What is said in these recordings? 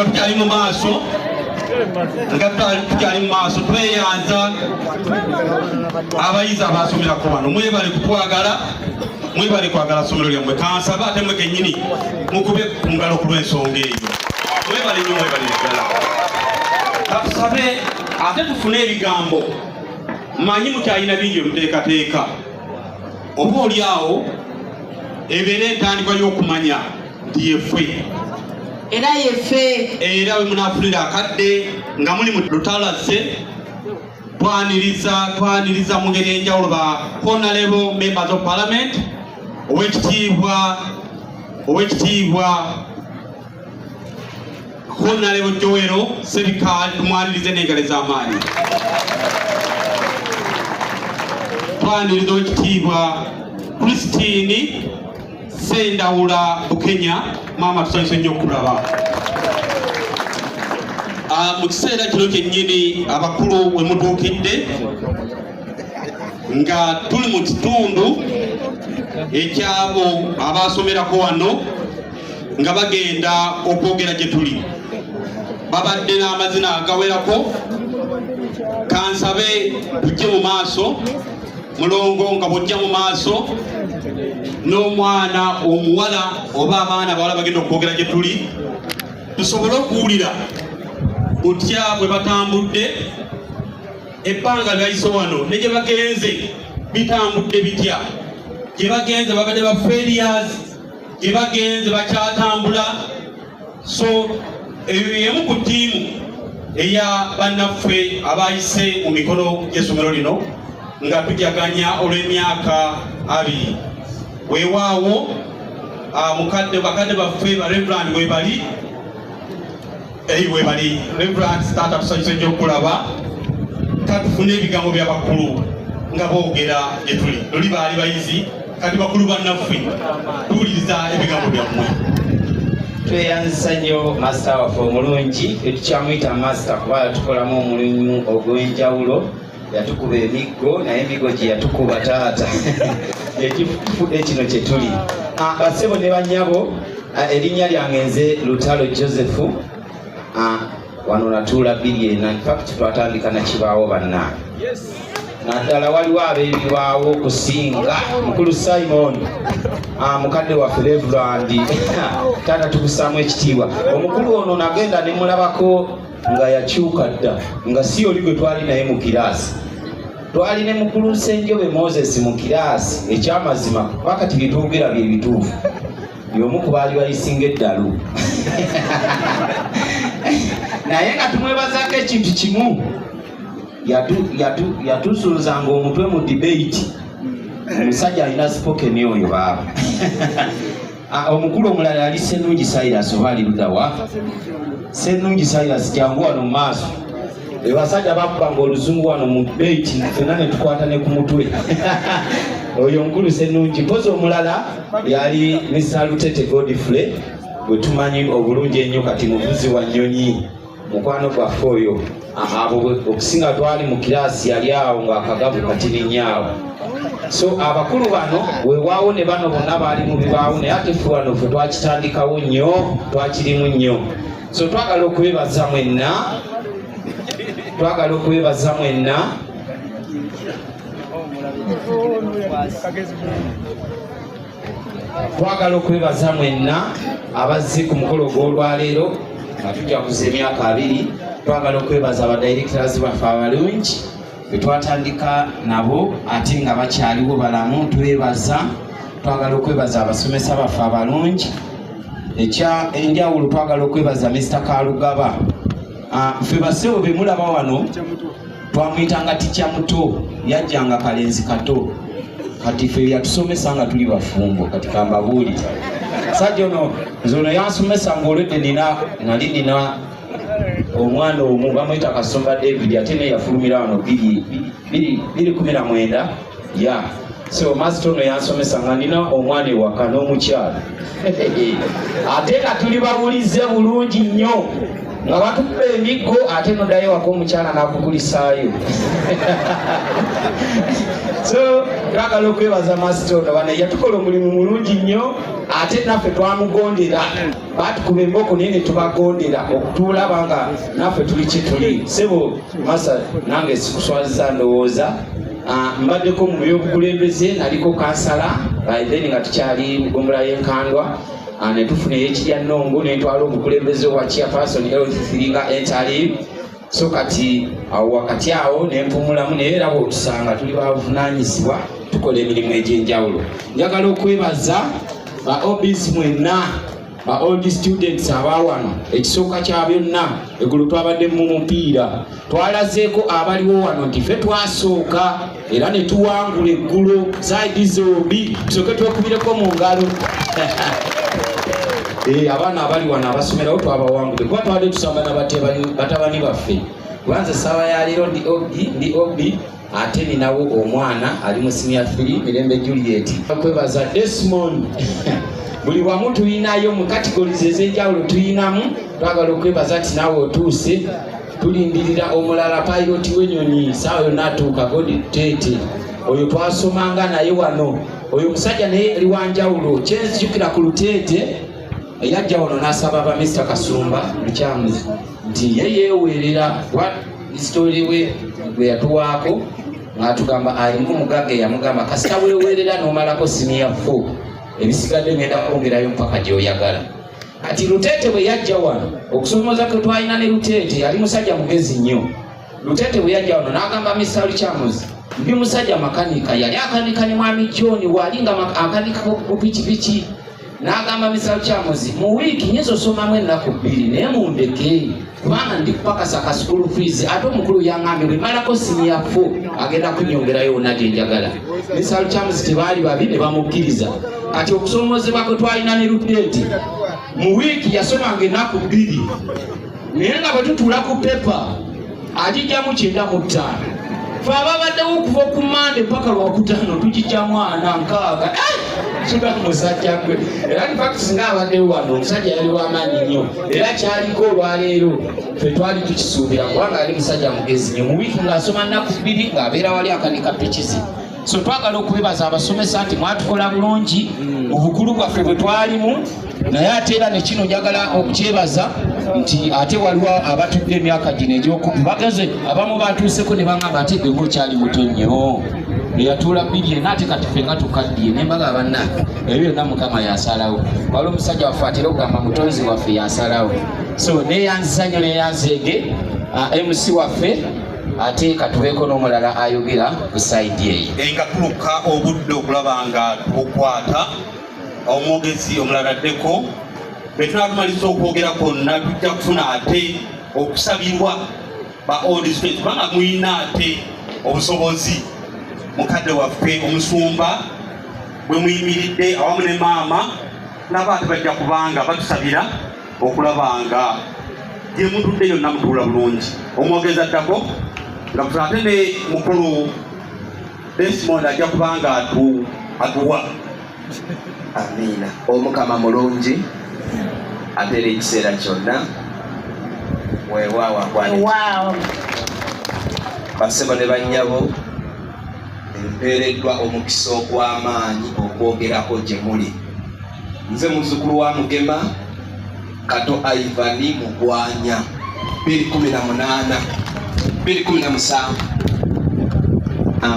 Tukali mu maaso tukali mu maaso tweyanza abayizi abasomerako wano mwebale kutwagala mwebale kwagala somero lyammwe kansaba ate mwe kennyini mukube ku ngalo ku lw'ensonga eyo mwebale nnyo mwebale ddala katusabe ate tufune ebigambo mmanyi mukyalina bingi emuteekateeka oba oli awo ebeera entandikwa y'okumanya nti yeffe era yeffe era we munafunira akadde nga muli mu lutalase twaniriza mu ngeri enjawulo ba honorable members of parliament owekitiibwa honorable Joel Serikali tumwanirize n'engalo ez'amaanyi twaniriza owekitiibwa Christine Sendawula Bukenya mama tusanyuse nnyo okulaba mu kiseera kino kyennyini abakulu we mutuukidde nga tuli mu kitundu ekyabo abasomerako wano nga bagenda okwogera gye tuli babadde n'amazina agawerako kansabe tujje mu maaso mulongo nga bwojja mu maaso n'omwana omuwala oba abaana abawala bagenda okwogera gye tuli tusobole okuwulira kutya bwe batambudde ebbanga lyayise wano ne gye bagenze bitambudde bitya gye bagenze babadde ba failures gye bagenze bakyatambula so emu ku ttiimu eya bannaffe abayise mu mikono gy'essomero lino nga tujaganya olw'emyaka 2 weewaawo bakadde baffe ba Reverend webali Reverend startup tusanyuse nnyo okulaba katufune ebigambo by'abakulu nga boogera gye tuli luli baali bayizi kati bakulu bannaffe tuwuliriza ebigambo byammwe tweyanzisa nnyo masita waffe omulungi etukyamuyita masita kuba tukolamu omulimu ogw'enjawulo yatukuba emiggo naye emiggo gye yatukuba taata ekifudde kino kye tuli basebo ne bannyabo erinnya lyange nze Lutalo Joseph wano natuula 2 infact twatandika nakibaawo bannange naddala waliwo ab'ebibaawo okusinga mukulu Simon mukadde waffe Reverand taata tukusaamu ekitiibwa omukulu ono nagenda ne mulabako nga yakyuka dda nga si oli gwe twali naye mu kiraasi twali ne mukulu Nsenjobe Moses mu kiraasi ekyamazima bakati bitwogera bye bituufu y'omu ku baali bayisinga eddalu naye nga tumwebazako ekintu kimu yatusuuzanga omutwe mu debate omusajja alina spoken oyo baaba omukulu omulala yali Ssenungi Cyrus oba ali ludawa Ssenungi Cyrus kyangu wano mu maaso abasajja bakubanga oluzungu wano mu debate fenna ne tukwata ne ku mutwe oyo omukulu Ssenungi mpozi omulala yali Mr. Lutete Godfrey gwe tumanyi obulungi ennyo kati muvuzi wa nnyonyi mukwano gwaffe oyo abo okusinga twali mu kiraasi yali awo ng'akagavu katirinyaawo so abakulu bano weewaawo ne bano bonna baali mu bibaawo naye ate ffe wano ffe twakitandikawo nnyo twakirimu nnyo so twagala okubebaza mwenna abazze ku mukolo gw'olwaleero nga tujaguza emyaka 2 twagala okwebaza abadirectors baffe abalungi betwatandika nabo ate nga bakyaliwo balamu twebaza twagala okwebaza abasomesa baffe abalungi ekya enjawulo twagala okwebaza Mr. Kalugaba ffe basewo bemulaba wano twamuyitanga tikya muto yajjanga kalenzi kato kati ffe yatusomesa nga tuli bafumbo kati kambabuulira sajja ono nze ono yansomesa ng'olwedde nali nina omwana omu bamuyita Kasumba David ate naye yafulumira wano 2019 ya so master ono yansomesa nga nina omwana ewaka n'omukyala ate nga tuli babulize bulungi nnyo nga batukuba emiggo ate noddayo waka omukyala n'akukulisaayo so twagala okwebaza master ono bano yatukola omulimu mulungi nnyo ate naffe twamugondera batukuba emboko naye ne tubagondera okutulaba nga naffe tuli kituli sebo masa nange sikuswaziza ndowooza mbaddeko mu byobukulembeze naliko kansala then nga tukyali mugombolola y'enkandwa ne tufunayo ekirya nnongo netwala obukulembeze wa chairperson L3 nga interim so kati awo wakati awo nempumulamu naye era bwotusanga tuli bavunaanyizibwa tukola emirimu egy'enjawulo. Njagala okwebaza ba OBs mwenna ba old students abawano ekisooka kya byonna eggulo twabadde mu mupiira twalazeeko abaliwo wano nti ffe twasooka era ne tuwangula eggulo zaidi zombi tusooke twekubireko mu ngalo abaana abali wano abasomerawo twabawangule kuba twabadde tusamba na batabani baffe kubanza essaawa ya leero ndi obi ate ninawo omwana ali mu senior 3 Mirembe Juliet okwebaza Desmond buli wamu tulinayo mu categories ez'enjawulo tulinamu twagala okwebaza ati naawe otuuse tulindirira omulala pilot w'ennyonyi saawa yonna atuuka Godi Tete oyo twasomanga naye wano oyo musajja naye ali wanjawulo kyenzijukira ku Lutete yajja wano n'asaba ba Mr. Kasumba Luchamuzi nti ye yeeweerera histori we gwe yatuwaako ng'atugamba alimu omugagga eyamugamba kasita weeweerera n'omalako senior 4 ebisigadde ngenda kwongerayo mpaka gy'oyagala. Kati Lutete bwe yajja wano okusomoza kwe twalina ne Lutete yali musajja mugezi nnyo. Lutete bwe yajja wano n'agamba Mr. Luchamuzi ndi musajja makanika yali akanika ne mwami John walinga akanika ku pikipiki n'agamba Mr. Luchamuzi mu wiiki nyizo somamu ennaku 2 naye mundeke kubanga ndi kupakasa ka school fees ate omukulu yaŋŋambye bwe malako senior 4 agenda kunyongerayo yonna gye njagala. Mr. Luchamuzi tebaali babi ne bamukkiriza. Kati okusomozebwa kwe twalina ne Lutete mu wiiki yasomanga ennaku 2 naye nga bwe tutuula ku pepa agijjamu 95 fe ababaddewo okuva ku Mande mpaka Lwakutaano tugijjamu 46 tuga musajja gwe era in fact singa abaddewo wano omusajja yali w'amaanyi nnyo era kyaliko olwaleero ffe twali tukisuubira kubanga ali musajja mugezi nnyo mu wiiki ng'asoma nnaku 2 ng'abeera wali akanika pikizi. So twagala okwebaza abasomesa nti mwatukola bulungi mu bukulu bwaffe bwe twalimu naye ate era ne kino njagala okukyebaza nti ate waliwo abatudde emyaka gino egy'okubagaze abamu batuuseko ne baŋŋamba ate gwe ng'okyali muto nnyo eyatuula 2 ate kati ffe nga tukaddiye ne mbaga banna ebyo byonna Mukama yasalawo waliwo omusajja waffe atera okugamba mutonzi waffe yasalawo. So neeyanziza nnyo neeyanzeege MC waffe ate katubeeko n'omulala ayogera ku saidi eyo nga tuluka obudde okulaba nga tukwata omwogezi omulala addeko bwe tunatumaliza okwogera kwonna tujja kufuna ate okusabirwa ba old students kubanga mulina ate obusobozi mukadde waffe omusumba bwe muyimiridde awamu ne maama naba ate bajja kubanga batusabira okulaba nga gye mutudde yonna mutuula bulungi. Omwogezi addako nga ate ne mukulu Desmond ajja kubanga atuwa. Amina. Omukama mulungi ateera ekiseera kyonna weewaawo basebo ne bannyabo empeereddwa omukisa ogw'amaanyi okwogerako gye muli. Nze muzzukulu wa Mugema Kato Ivani Mugwanya 2018 2017.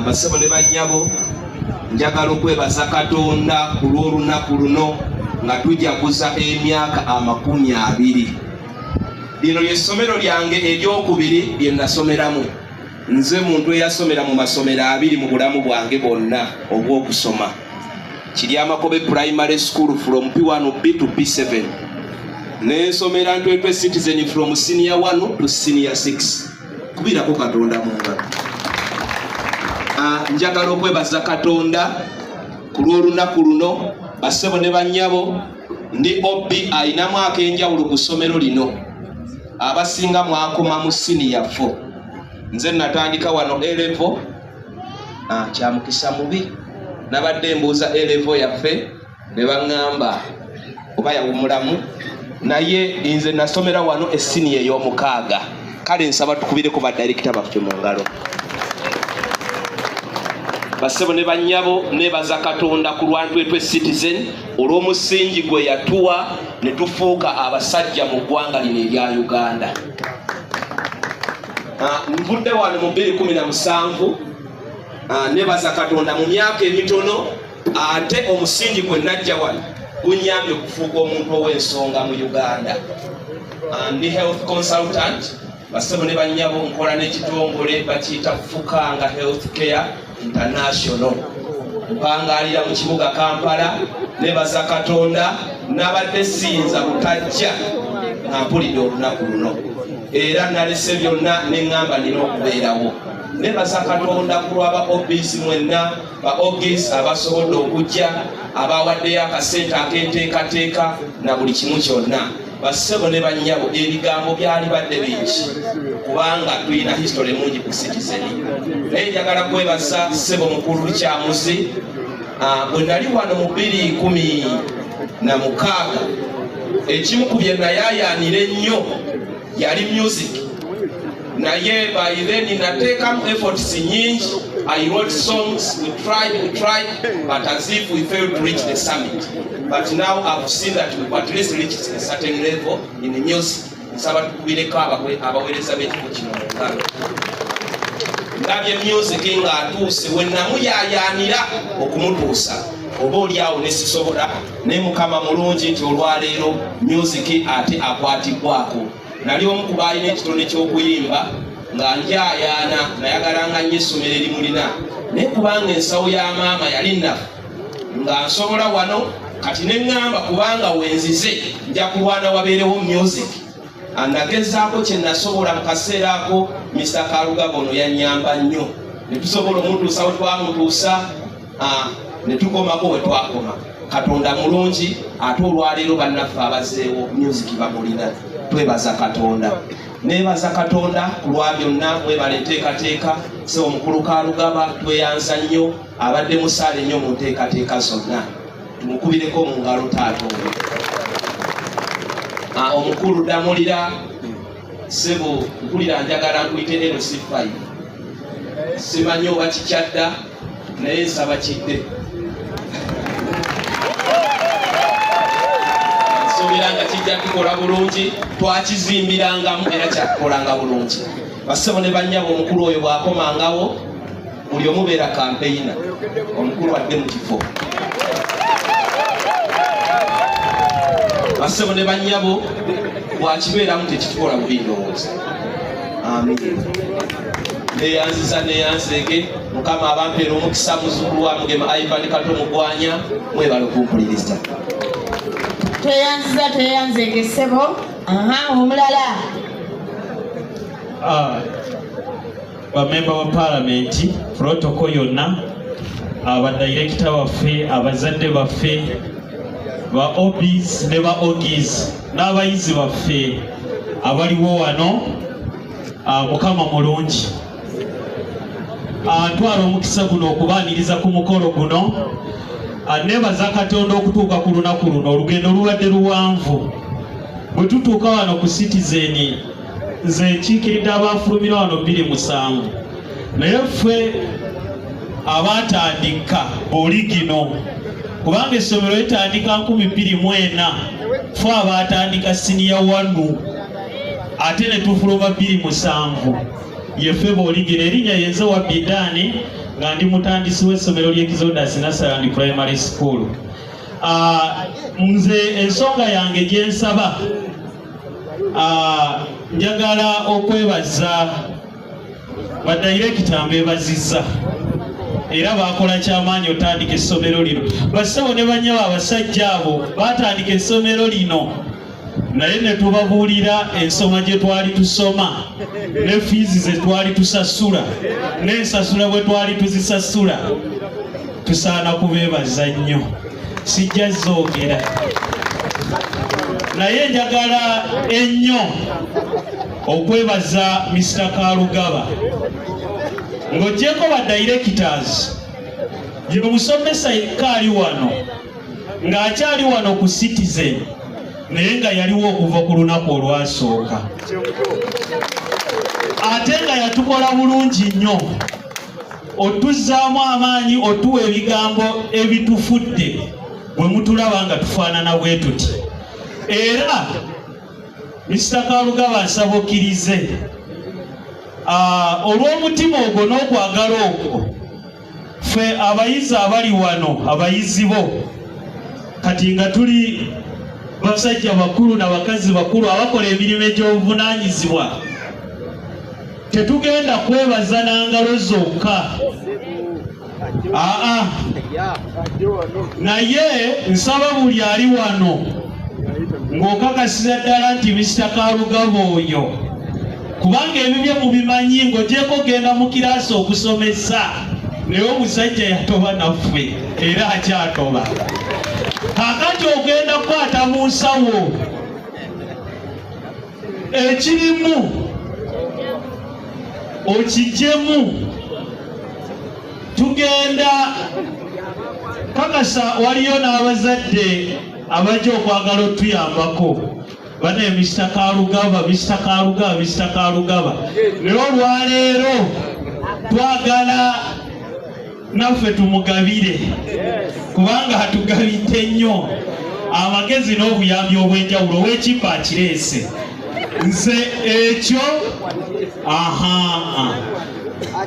Basebo ne bannyabo njagala okwebaza Katonda ku lw'olunaku luno nga tujaguza emyaka 20. Lino ly'essomero lyange eryokubiri lye nasomeramu. Nze muntu eyasomera mu masomero 2 mu bulamu bwange bwonna obw'okusoma. Kiryamakobe Primary School from P1 B to P7. Nensomera Ntwetwe Citizen from Senior 1 to Senior 6. Kubirako Katonda mu ngalo. Njagala okwebaza Katonda ku lw'olunaku luno basebo ne bannyabo ndi obi ayinamu ak'enjawulo ku ssomero lino abasinga mwakoma mu senior 4. Nze natandika wano A-level kya mukisa mubi nabadde mbuuza elevo yaffe ne baŋŋamba oba yawumulamu naye nze nasomera wano essiniya ey'omukaaga kale nsaba tukubireko badirekita baffe mu ngalo. Bassebo ne bannyabo nebaza Katonda ku lwantwetwe Citizen olw'omusingi gwe yatuwa ne tufuuka abasajja mu ggwanga lino erya Uganda. Nvudde wano mu 2017 nebaza Katonda mu myaka emitono ate omusingi gwe najja wano gunyambye okufuuka omuntu ow'ensonga mu Uganda. Ndi health consultant. Bassebo ne bannyabo nkola n'ekitongole bakiyita Fukanga Healthcare International. Mpangalira mu kibuga Kampala nebaza Katonda nabadde siyinza butajja nga mpulidde olunaku luno era nalese byonna neŋŋamba nina okubeerawo. Nebaza Katonda ku lw'aba OBs mwenna ba OGs abasobodde okujja abawaddeyo akasente ak'enteekateeka na buli kimu kyonna. Bassebo ne bannyabo ebigambo byali badde bingi kubanga tulina history mungi ku Citizen. Naye njagala kwebaza ssebo mukulu Kyamuzi bwe nali wano mu 2016 ekimu ku bye nayaayaanira ennyo yali music. Naye by then nateekamu efforts nyingi. I wrote songs, we tried, but as if we failed to reach the summit. But now I've seen that we've at least reached a certain level in the music. Nsaba tukubireko abaweereza b'ekifo kino mu ngalo. Ndabye music ng'atuuse we namuyaayaanira okumutuusa. Oba oliawo ne sisobola naye Mukama mulungi nti olwaleero music ate akwatibwako. Nali omu ku baalina ekitone ky'okuyimba nga njaayaana nayagalanga nnyo essomero erimulina naye kubanga ensawo ya maama yali nnafu nga nsobola wano kati neŋŋamba kubanga wenzize nja kulwana wabeerewo music. Nagezaako kye nasobola mu kaseera ako Mr. Kalugaba ono yannyamba nnyo ne tusobola omutuusa we twamutuusa ne tukomako we twakoma. Katonda mulungi ate olwaleero bannaffe abazzeewo music bamulina. Twebaza Katonda. Nebaza Katonda ku lwa byonna mwebala enteekateeka. Ssebo mukulu Kalugaba tweyanza nnyo abadde musaale nnyo mu nteekateeka zonna. Tumukubireko mu ngalo taata oyo. Omukulu Damulira ssebo mpulira njagala nkuyite LC5. Simanyi oba kikyadda naye nsaba kidde. Nsuubira nga kijja kukola bulungi twakizimbirangamu era kyakukolanga bulungi. Bassebo ne bannyabo omukulu oyo bw'akomangawo buli omubeera kampeyina omukulu adde mu kifo. Bassebo ne bannyabo bwakibeeramu tekitukola bubi ndowooza. Amin. Neyanzege Mukama abampeera omukisa muzzukulu wa Mugema Ivan Kato Mugwanya mwebale okumpuliriza. Tweyanzege ssebo. Omulala. Bamemba wa Parliament, protocol yonna, abadirekita baffe, abazadde baffe, ba OBs ne ba OGs n'abayizi baffe abaliwo wano, Mukama mulungi. Ntwala omukisa guno okubaaniriza ku mukolo guno. Nebaza Katonda okutuuka ku lunaku luno olugendo lubadde luwanvu. Bwe tutuuka wano ku Citizen nze nkiikiridde abaafulumira wano 2007 naye ffe abaatandika oligino kubanga essomero litandika 2004 ffe abaatandika siniya 1 ate ne tufuluma 2007 yeffe b'oligino erinnya yenze wa Bidani nga ndi mutandisi w'essomero ly'Exodus Nursery and Primary School. Nze ensonga yange gye nsaba njagala okwebaza badirekita mbeebazizza era bakola kyamaanyi otandika essomero lino. Bassebo ne bannyabo abasajja abo baatandika essomero lino naye ne tubabuulira ensoma gye twali tusoma ne fiizi ze twali tusasula n'ensasula bwe twali tuzisasula. Tusaana kubeebaza nnyo, sijja zoogera naye njagala ennyo okwebaza Mr. Kalugaba ng'oggyeko ba directors ye omusomesa yekka ali wano ng'akyali wano ku Citizen naye nga yaliwo okuva ku lunaku olwasooka ate nga yatukola bulungi nnyo otuzzaamu amaanyi otuwa ebigambo ebitufudde bwe mutulaba nga tufaanana bwe tuti era Mr. Kalugaba nsaba okkirize olw'omutima ogwo n'okwagala okwo ffe abayizi abali wano abayizi bo kati nga tuli basajja bakulu n'abakazi bakulu abakola emirimu egy'obuvunaanyizibwa tetugenda kwebaza na ngalo zokka naye nsaba buli ali wano ng'okakasiza ddala nti Mr. Kalugaba oyo kubanga ebibye mubimanyi ng'ogyeko ogenda mu kiraasi okusomesa naye omusajja yatoba naffe era akyatoba kakati ogenda kukwata mu nsawo ekirimu okijjemu tugenda kakasa waliyo n'abazadde abajja okwagala otuyambako bane Mr. Kalugaba naye olwaleero twagala naffe tumugabire kubanga atugabidde nnyo amagezi n'obuyambi obw'enjawulo ow'ekibba akireese nze ekyo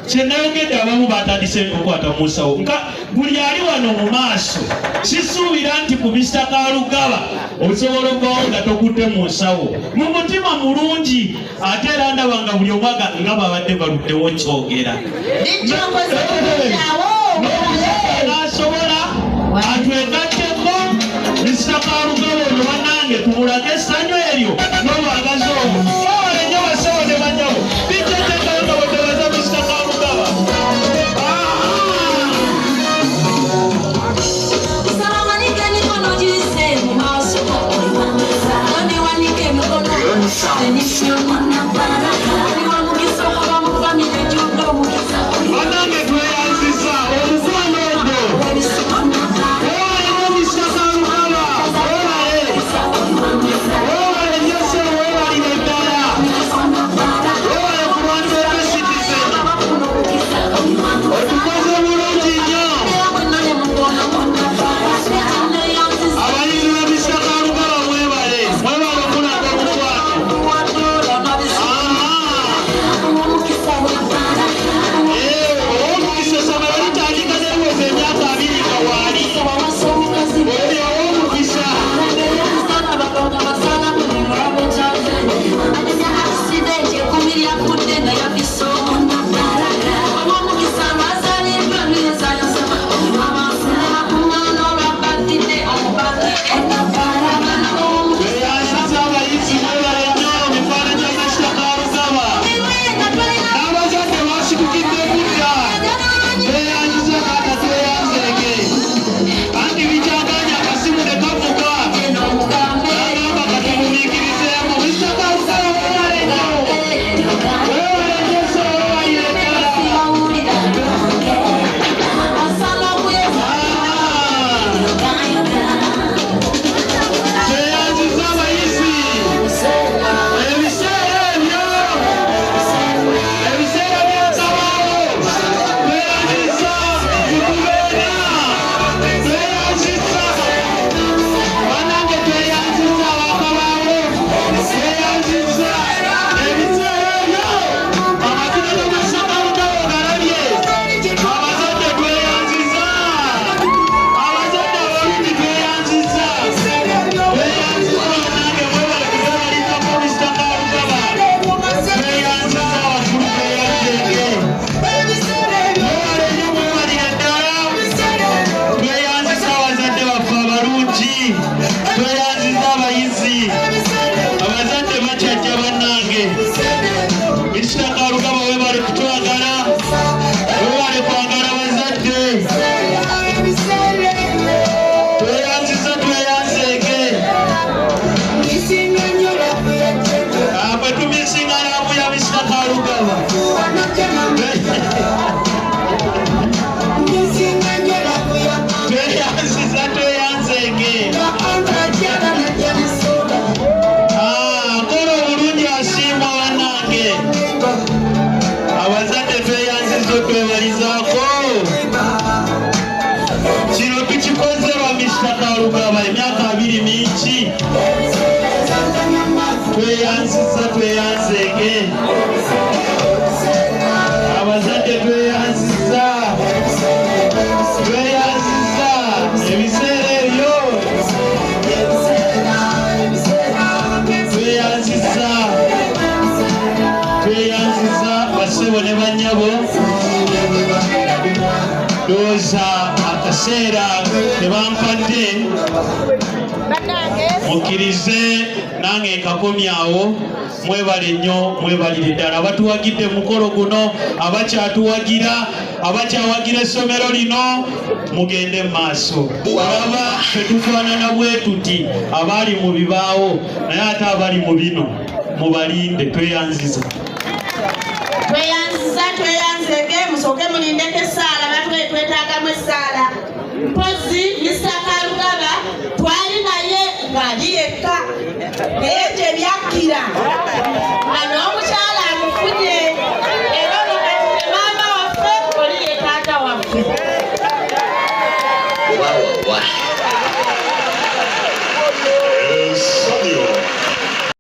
kyenayogedde abamu batandise okukwata mu nsawo nka buli ali wano mu maaso kisuubira nti ku Mr. Kalugaba osobola okubawo nga tokutte mu nsawo mu mutima mulungi ate era ndaba nga buli omwaga nga babadde baluddewo kyogera n'asobola atwegatteko Mr. Kalugaba ono bannange tumulage essanyu eryo n'obwagazi obwo owalenye basawo ne banyawo bijjatekalo nga bwetebaza Mr. Kalugaba bannange tweyanziza omukwano ogwo abazadde tweyanziza ebiseera ebyo tweyanziza bassebo ne bannyabo ndowooza akaseera tebampadde mukkirize nange nkakomyawo. Mwebale nnyo, mwebalire ddala abatuwagidde mukolo guno, abakyatuwagira, abakyawagira essomero lino, mugende mu maaso. Olaba tetufaanana bwe tuti abali mu bibaawo, naye ate abali mu bino mubalinde. Tweyanziza tweyanzege musooke mulindeko essaala batwetaagamu essaala. Mpozi Mr. Kalugaba twali naye ng'ali yekka naye gye byakkira nga n'omukyala amufunye era ono kati ne maama waffe oli ye taata waffe.